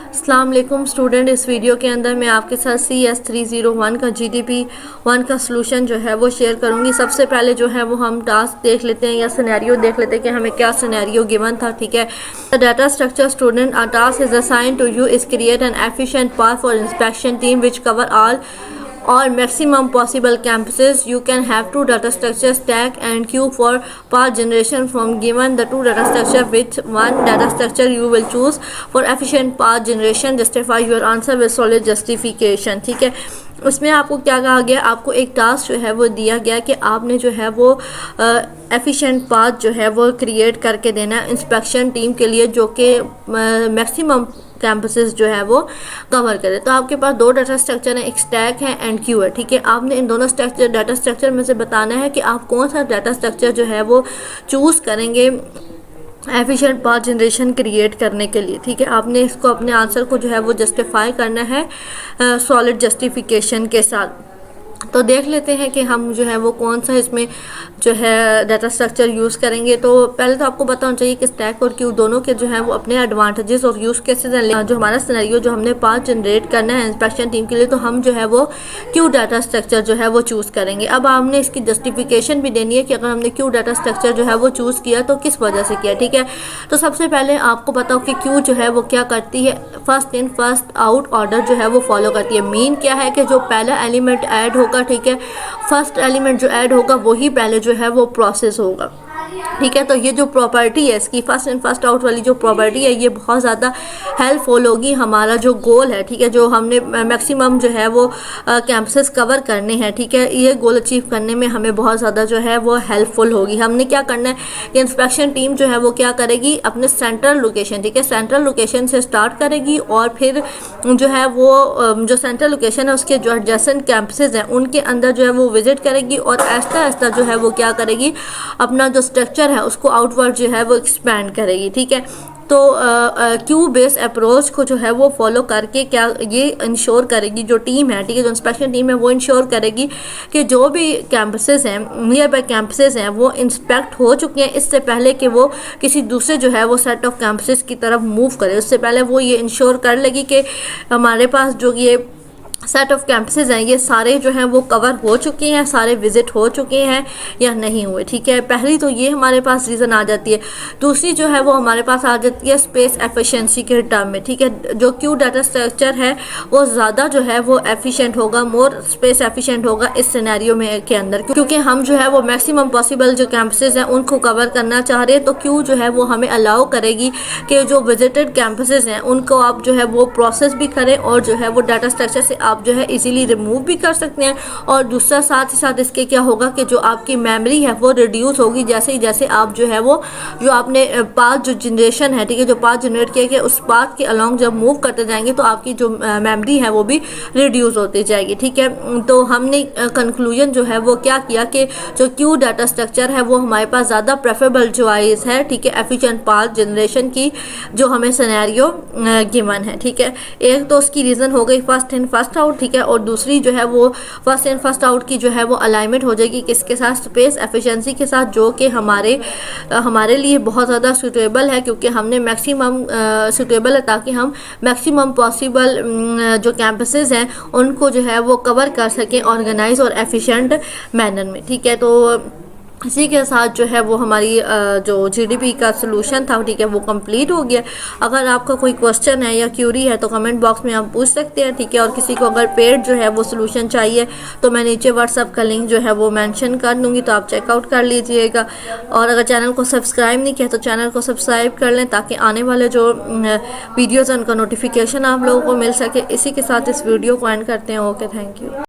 अस्सलाम वालेकुम स्टूडेंट, इस वीडियो के अंदर मैं आपके साथ CS301 का GDP 1 का सलूशन जो है वो शेयर करूंगी। सबसे पहले जो है वो हम टास्क देख लेते हैं या सिनेरियो देख लेते हैं कि हमें क्या सिनेरियो गिवन था। ठीक है, the data structure student a task is assigned to you is create an efficient path for inspection team which cover all or maximum possible campuses. You can have two data structures stack and queue for path generation from given the two data structure. Which one data structure you will choose for efficient path generation? Justify your answer with solid justification. ठीक है, उसमें आपको क्या कहा गया, आपको एक task जो है वो दिया गया कि आपने जो है वो एफिशिएंट पाथ जो है वो क्रिएट करके देना इंस्पेक्शन टीम के लिए जो कि मैक्सिमम कैंपसेस जो है वो कवर करे। तो आपके पास दो डाटा स्ट्रक्चर हैं, एक स्टैक है एंड क्यू है। ठीक है, आपने इन दोनों डाटा स्ट्रक्चर में से बताना है कि आप कौन सा डाटा स्ट्रक्चर जो है वो चूज़ करेंगे एफिशिएंट पाथ जनरेशन क्रिएट करने के लिए। ठीक है, आपने इसको अपने आंसर को जो है वो जस्टिफाई करना है सॉलिड जस्टिफिकेशन के साथ। तो देख लेते हैं कि हम जो है वो कौन सा इसमें जो है डाटा स्ट्रक्चर यूज़ करेंगे। तो पहले तो आपको बताना चाहिए कि स्टैक और क्यू दोनों के जो है वो अपने एडवांटेजेस और यूज़ केसेस हैं। जो हमारा सिनेरियो जो हमने पाथ जनरेट करना है इंस्पेक्शन टीम के लिए, तो हम जो है वो क्यू डाटा स्ट्रक्चर जो है वो चूज़ करेंगे। अब हमने इसकी जस्टिफिकेशन भी देनी है कि अगर हमने क्यू डाटा स्ट्रक्चर जो है वो चूज़ किया तो किस वजह से किया। ठीक है, तो सबसे पहले आपको पता हो कि क्यू जो है वो क्या करती है, first in first out order जो है वो फॉलो करती है। मीन क्या है कि जो पहला एलिमेंट ऐड होगा, ठीक है, फर्स्ट एलिमेंट जो ऐड होगा वही पहले जो है वो प्रोसेस होगा। ठीक है, तो ये जो प्रॉपर्टी है इसकी फर्स्ट इन फर्स्ट आउट वाली जो प्रॉपर्टी है ये बहुत ज़्यादा हेल्पफुल होगी हमारा जो गोल है। ठीक है, जो हमने मैक्सिमम जो है वो कैंपसेस कवर करने हैं। ठीक है, ये गोल अचीव करने में हमें बहुत ज़्यादा जो है वो हेल्पफुल होगी। हमने क्या करना है कि इंस्पेक्शन टीम जो है वो क्या करेगी, अपने सेंट्रल लोकेशन, ठीक है, सेंट्रल लोकेशन से स्टार्ट करेगी और फिर जो है वो जो सेंट्रल लोकेशन है उसके जो एडजेसेंट कैंपसेस हैं उनके अंदर जो है वो विजिट करेगी और आहिस्ता आहिस्ता जो है वो क्या करेगी, अपना जो स्ट्रक्चर है उसको आउटवर्ड जो है वो एक्सपैंड करेगी। ठीक है, तो क्यू बेस अप्रोच को जो है वो फॉलो करके क्या ये इंश्योर करेगी जो टीम है, ठीक है, जो इंस्पेक्शन टीम है वो इंश्योर करेगी कि जो भी कैंपसेस हैं, नियर बाई कैंपसेस हैं, वो इंस्पेक्ट हो चुके हैं इससे पहले कि वो किसी दूसरे जो है वो सेट ऑफ कैंपसेस की तरफ मूव करे। उससे पहले वो ये इंश्योर कर लेगी कि हमारे पास जो ये सेट ऑफ कैंपसेस हैं ये सारे जो हैं वो कवर हो चुके हैं, सारे विजिट हो चुके हैं या नहीं हुए। ठीक है, पहली तो ये हमारे पास रीज़न आ जाती है। दूसरी जो है वो हमारे पास आ जाती है स्पेस एफिशिएंसी के टर्म में। ठीक है, जो क्यू डाटा स्ट्रक्चर है वो ज़्यादा जो है वो एफिशिएंट होगा, मोर स्पेस एफिशिएंट होगा इस सिनेरियो में के अंदर, क्योंकि हम जो है वो मैक्सिमम पॉसिबल जो कैंपसेस हैं उनको कवर करना चाह रहे हैं। तो क्यू जो है वो हमें अलाउ करेगी कि जो विजिटेड कैंपसेस हैं उनको आप जो है वो प्रोसेस भी करें और जो है वो डाटा स्ट्रक्चर से आप जो है इजीली रिमूव भी कर सकते हैं। और दूसरा साथ ही साथ इसके क्या होगा कि जो आपकी मेमोरी है वो रिड्यूस होगी जैसे ही जैसे आप जो है वो जो आपने पाथ जो जनरेशन है, ठीक है, जो पाथ जनरेट किया गया उस पाथ के अलोंग जब मूव करते जाएंगे तो आपकी जो मेमोरी है वो भी रिड्यूस होती जाएगी। ठीक है, तो हमने कंक्लूजन जो है वो क्या किया कि जो क्यू डाटा स्ट्रक्चर है वो हमारे पास ज़्यादा प्रेफरेबल चॉइस है। ठीक है, एफिशिएंट पाथ जनरेशन की जो हमें सिनेरियो गिवन है। ठीक है, एक तो उसकी रीज़न हो गई फर्स्ट इन फर्स्ट आउट। ठीक है, और दूसरी जो है वो फर्स्ट इन फर्स्ट आउट की जो है वो अलाइनमेंट हो जाएगी किसके साथ, स्पेस एफिशिएंसी के साथ, जो कि हमारे लिए बहुत ज़्यादा सूटेबल है क्योंकि हमने मैक्सिमम सूटेबल है ताकि हम मैक्सिमम पॉसिबल जो कैंपसेस हैं उनको जो है वो कवर कर सकें ऑर्गेनाइज और एफिशिएंट मैनर में। ठीक है, तो इसी के साथ जो है वो हमारी जो GDP का सलूशन था, ठीक है, वो कंप्लीट हो गया। अगर आपका कोई क्वेश्चन है या क्यूरी है तो कमेंट बॉक्स में आप पूछ सकते हैं। ठीक है, और किसी को अगर पेड जो है वो सलूशन चाहिए तो मैं नीचे व्हाट्सअप का लिंक जो है वो मेंशन कर दूँगी, तो आप चेकआउट कर लीजिएगा। और अगर चैनल को सब्सक्राइब नहीं किया तो चैनल को सब्सक्राइब कर लें ताकि आने वाले जो वीडियोज़ हैं उनका नोटिफिकेशन आप लोगों को मिल सके। इसी के साथ इस वीडियो को एंड करते हैं। Okay, thank you.